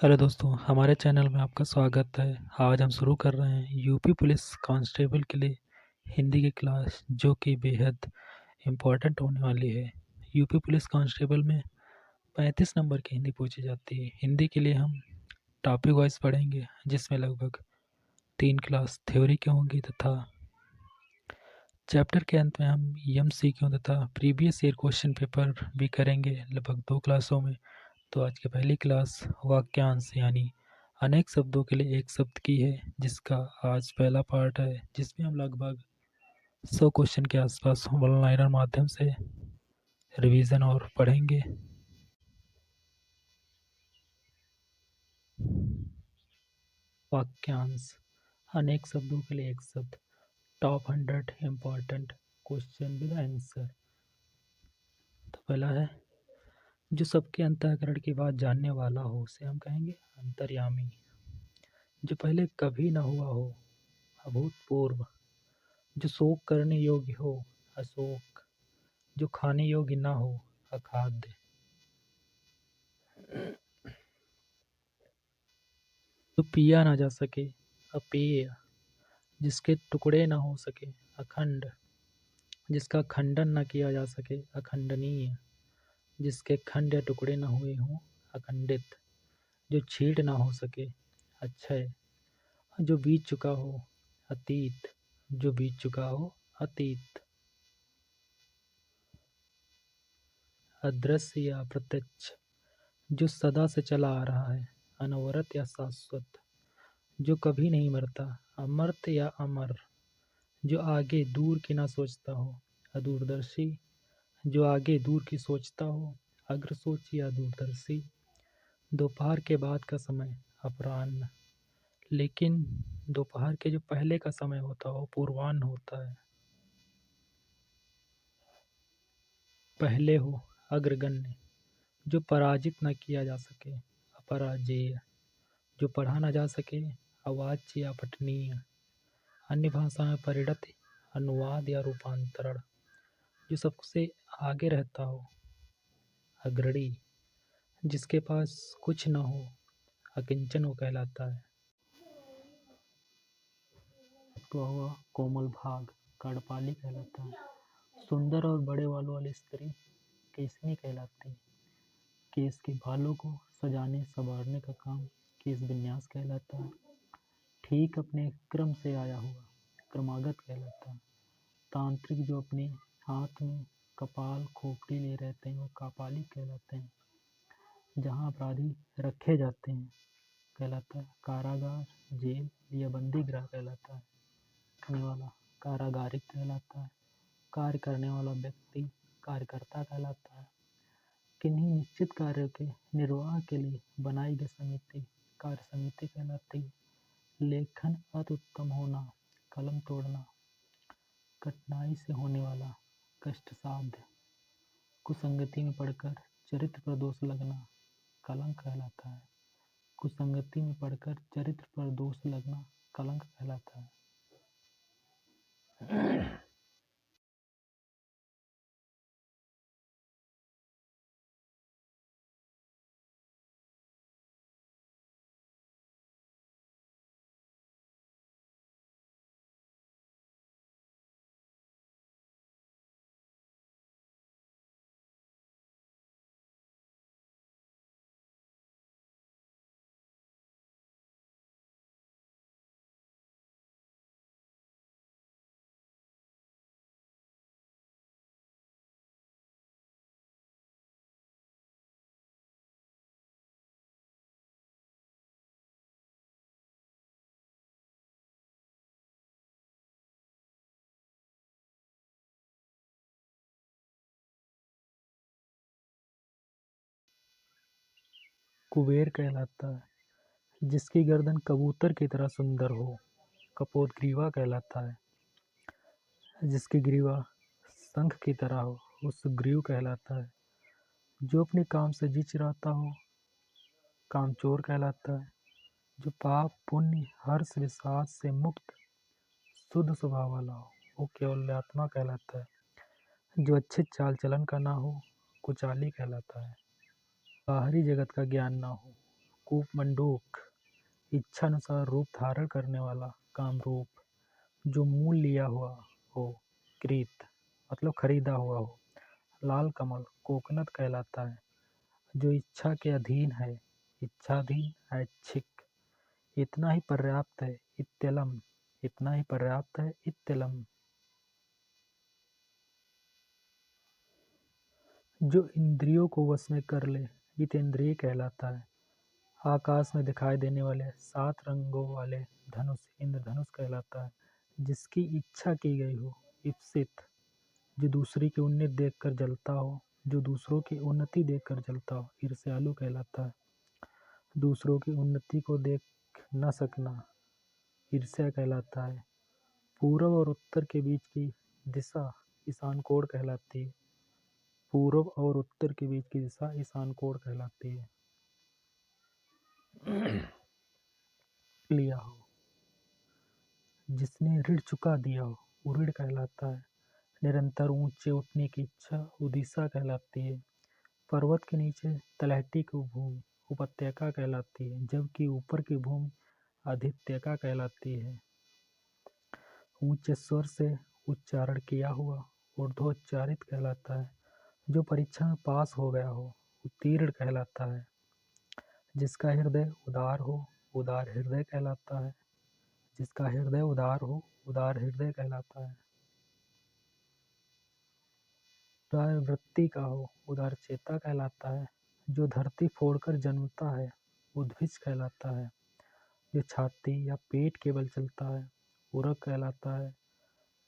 Hello दोस्तों, हमारे channel में आपका स्वागत है। आज हम शुरू कर रहे हैं यूपी पुलिस कांस्टेबल के लिए हिंदी की क्लास, जो कि बेहद इम्पोर्टेंट होने वाली है। यूपी पुलिस कांस्टेबल में 35 नंबर की हिंदी पूछी जाती है। हिंदी के लिए हम टॉपिक वाइज पढ़ेंगे, जिसमें लगभग 3 क्लास थ्योरी की होंगी तथा चैप्टर के अंत में हम एमसीक्यू तथा प्रीवियस ईयर क्वेश्चन पेपर भी करेंगे, लगभग 2 क्लासों में। तो आज की पहली क्लास वाक्यांश यानी अनेक शब्दों के लिए एक शब्द की है, जिसका आज पहला पार्ट है, जिसमें हम लगभग 100 क्वेश्चन के आसपास वन लाइनर माध्यम से रिवीजन और पढ़ेंगे। वाक्यांश अनेक शब्दों के लिए एक शब्द। Top 100 important question with answer. तो पहला है, जो सबके अंतःकरण की बात जानने वाला हो उसे हम कहेंगे अंतर्यामी। जो पहले कभी न हुआ हो, अभूतपूर्व। जो शोक करने योग्य हो, अशोक। जो खाने योग्य ना हो, अखाद्य। जो पिया ना जा सके, अपेय। जिसके टुकड़े ना हो सके, अखंड। जिसका खंडन न किया जा सके, अखंडनीय। जिसके खंड या टुकड़े न हुए हों, अखंडित। जो छीड़ ना हो सके, अक्षय। जो बीत चुका हो, अतीत। जो बीत चुका हो, अतीत। अदृश्य या अप्रत्यक्ष। जो सदा से चला आ रहा है, अनवरत या शाश्वत। जो कभी नहीं मरता, अमर्त्य या अमर। जो आगे दूर की ना सोचता हो, अदूरदर्शी। जो आगे दूर की सोचता हो, अग्रसोची या दूरदर्शी। दोपहर के बाद का समय, अपराह्न। लेकिन दोपहर के जो पहले का समय होता है वो पूर्वाह्न होता है। पहले हो, अग्रगण्य। जो पराजित न किया जा सके, अपराजेय। जो पढ़ा न जा सके, अवाच्य या पठनीय। अन्य भाषा में परिणत, अनुवाद या रूपांतरण। जो सबसे आगे रहता हो, अग्रणी। जिसके पास कुछ न हो, अकिंचन वो कहलाता है। तो हुआ कोमल भाग, कर्णपाली कहलाता है। सुंदर और बड़े बालों वाली स्त्री केसनी कहलाती है। केस के बालों को सजाने संवारने का काम केस विन्यास कहलाता है। ठीक अपने क्रम से आया हुआ, क्रमागत कहलाता है। तांत्रिक जो अपने हाथ में कपाल खोपड़ी ले रहते हैं वो कापालिक कहलाते हैं। जहाँ अपराधी रखे जाते हैं कहलाता है कारागार, जेल या बंदी गृह कहलाता है। रखने वाला कारागारिक कहलाता है। कार्य करने वाला व्यक्ति कार्यकर्ता कहलाता है। किन्हीं निश्चित कार्यों के निर्वाह के लिए बनाई गई समिति कार्य समिति कहलाती है। लेखन अति उत्तम होना, कलम तोड़ना। कठिनाई से होने वाला, कष्ट साध्य। कुसंगति में पढ़कर चरित्र पर दोष लगना, कलंक कहलाता है। कुसंगति में पढ़कर चरित्र पर दोष लगना, कलंक कहलाता है। कुबेर कहलाता है। जिसकी गर्दन कबूतर की तरह सुंदर हो, कपोतग्रीवा कहलाता है। जिसकी ग्रीवा शंख की तरह हो, वो सुग्रीव कहलाता है। जो अपने काम से जी चिराता हो, कामचोर कहलाता है। जो पाप पुण्य हर्ष विषाद से मुक्त शुद्ध स्वभाव वाला हो, वो केवल्यात्मा कहलाता है। जो अच्छे चाल चलन का ना हो, कुचाली कहलाता है। बाहरी जगत का ज्ञान ना हो, कूपमंडूक, इच्छानुसार रूप धारण करने वाला कामरूप, जो मूल लिया हुआ हो, कृत मतलब खरीदा हुआ हो। लाल कमल कोकनद कहलाता है, जो इच्छा के अधीन है, इच्छाधीन, ऐच्छिक। इतना ही पर्याप्त है, इत्यलम, इतना ही पर्याप्त है, इत्यलम। जो इंद्रियों को वश में कर ले, जितेंद्रिय कहलाता है। आकाश में दिखाई देने वाले 7 रंगों वाले धनुष इंद्रधनुष कहलाता है। जिसकी इच्छा की गई हो, इप्सित, जो दूसरी की उन्नति देखकर जलता हो, जो दूसरों की उन्नति देखकर जलता हो, ईर्ष्यालु कहलाता है। दूसरों की उन्नति को देख न सकना ईर्ष्या कहलाता है। पूर्व और उत्तर के बीच की दिशा ईशान कोण कहलाती है। पूर्व और उत्तर के बीच की दिशा ईशान कोण कहलाती है। लिया हो, जिसने ऋण चुका दिया हो, वो ऋण कहलाता है। निरंतर ऊंचे उठने की इच्छा उदिशा कहलाती है। पर्वत के नीचे तलहटी की भूमि उपत्यका कहलाती है, जबकि ऊपर की भूमि आधित्यका कहलाती है। ऊंचे स्वर से उच्चारण किया हुआ ऊर्ध्वोच्चारित कहलाता है। जो परीक्षा में पास हो गया हो, उत्तीर्ण कहलाता है। जिसका हृदय उदार हो, उदार हृदय कहलाता है। जिसका हृदय उदार हो, उदार हृदय कहलाता है। उदार वृत्ति का हो, उदार चेता कहलाता है। जो धरती फोड़कर जन्मता है, उद्भिज कहलाता है। जो छाती या पेट के बल चलता है, उरग कहलाता है।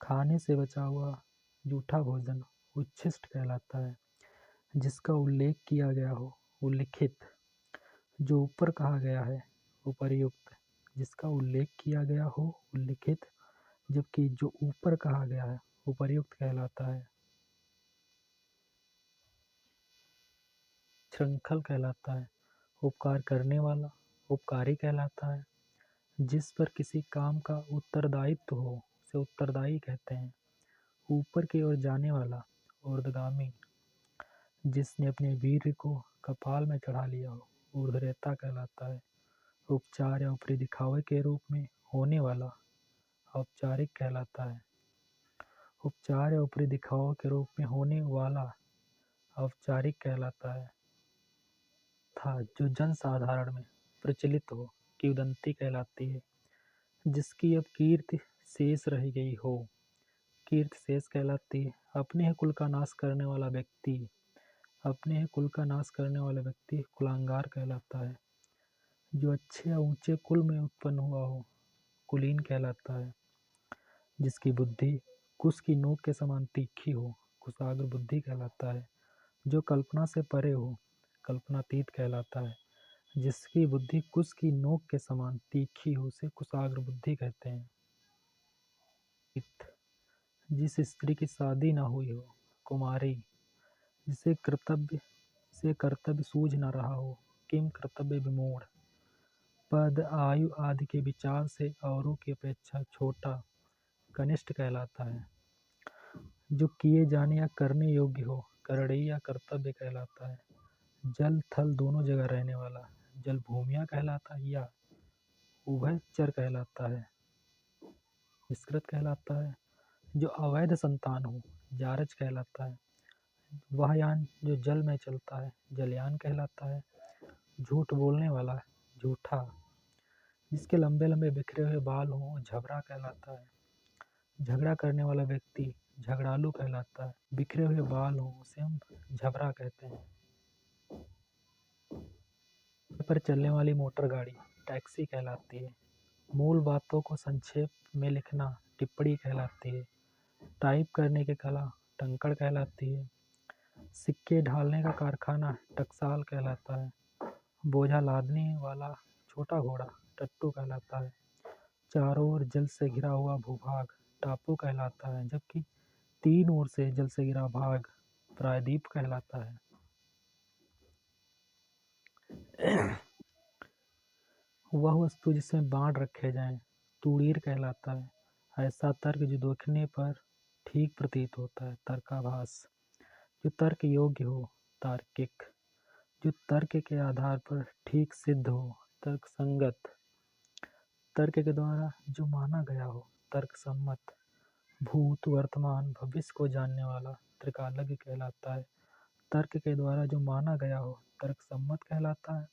खाने से बचा हुआ जूठा भोजन उच्छिष्ट कहलाता है। जिसका उल्लेख किया गया हो, उल्लिखित। जो ऊपर कहा गया है, उपर्युक्त। जिसका उल्लेख किया गया हो, उल्लिखित, जबकि जो ऊपर कहा गया है, उपर्युक्त कहलाता है। श्रृंखल कहलाता है। उपकार करने वाला उपकारी कहलाता है। जिस पर किसी काम का उत्तरदायित्व हो, उसे उत्तरदायी कहते हैं। ऊपर की ओर जाने वाला ऊर्ध्वगामी। जिसने अपने वीर्य को कपाल में चढ़ा लिया हो, ऊर्ध्वरेता कहलाता है। उपचार या ऊपरी दिखावे के रूप में होने वाला औपचारिक कहलाता है। उपचार या ऊपरी दिखावे के रूप में होने वाला औपचारिक कहलाता है। था जो जन साधारण में प्रचलित हो, किंवदंती कहलाती है। जिसकी अब कीर्ति शेष रह गई हो, कीर्ति शेष कहलाती है। अपने ही कुल का नाश करने वाला व्यक्ति, अपने ही कुल का नाश करने वाला व्यक्ति कुलांगार कहलाता है। जो अच्छे या ऊंचे कुल में उत्पन्न हुआ हो, कुलीन कहलाता है। जिसकी बुद्धि कुश की नोक के समान तीखी हो, कुशाग्र बुद्धि कहलाता है। जो कल्पना से परे हो, कल्पनातीत कहलाता है। जिसकी बुद्धि कुश की नोक के समान तीखी हो, उसे कुशाग्र बुद्धि कहते हैं। जिस स्त्री की शादी न हुई हो, कुमारी। जिसे कर्तव्य सूझ न रहा हो, किम कर्तव्य विमूढ़। पद आयु आदि के विचार से औरों की अपेक्षा छोटा, कनिष्ठ कहलाता है। जो किए जाने या करने योग्य हो, करड़ई या कर्तव्य कहलाता है। जल थल दोनों जगह रहने वाला जल भूमिया कहलाता है या उभयचर कहलाता है। विस्कृत कहलाता है। जो अवैध संतान हो, जारज कहलाता है। वह यान जो जल में चलता है, जलयान कहलाता है। झूठ बोलने वाला झूठा। जिसके लंबे लंबे बिखरे हुए बाल हों, झबरा कहलाता है। झगड़ा करने वाला व्यक्ति झगड़ालू कहलाता है। बिखरे हुए बाल हों, उसे हम झबरा कहते हैं। पर चलने वाली मोटर गाड़ी टैक्सी कहलाती है। मूल बातों को संक्षेप में लिखना टिप्पणी कहलाती है। टाइप करने की कला टंकण कहलाती है। सिक्के ढालने का कारखाना टकसाल कहलाता है। बोझा लादने वाला छोटा घोड़ा टट्टू कहलाता है। चारों ओर जल से घिरा हुआ भूभाग टापू कहलाता है, जबकि 3 ओर से जल से घिरा भाग प्रायद्वीप कहलाता है। वह वस्तु जिसमें बाण रखे जाएं तूणीर कहलाता है। ऐसा तर्क जो देखने पर ठीक प्रतीत होता है, तर्काभास। जो तर्क योग्य हो, तार्किक। जो तर्क के आधार पर ठीक सिद्ध हो, तर्कसंगत। तर्क के द्वारा जो माना गया हो, तर्कसम्मत। भूत, वर्तमान, भविष्य को जानने वाला त्रिकालज्ञ कहलाता है। तर्क के द्वारा जो माना गया हो, तर्कसम्मत कहलाता है।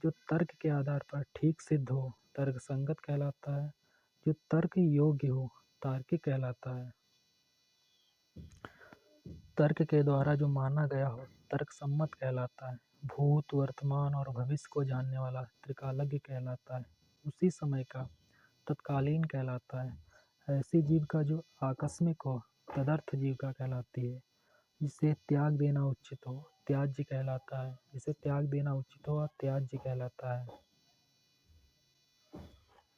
जो तर्क के आधार पर ठीक सिद्ध हो, तर्कसंगत कहलाता है। जो तर्क योग्य हो, तार्किक कहलाता है। तर्क के द्वारा जो माना गया हो, तर्कसम्मत कहलाता है। भूत, वर्तमान और भविष्य को जानने वाला त्रिकालज्ञ कहलाता है। उसी समय का तत्कालीन कहलाता है। ऐसी जीविका जो आकस्मिक हो, तदर्थ जीविका कहलाती है। जिसे त्याग देना उचित हो, त्याज्य कहलाता है। जिसे त्याग देना उचित हो, त्याज्य कहलाता है।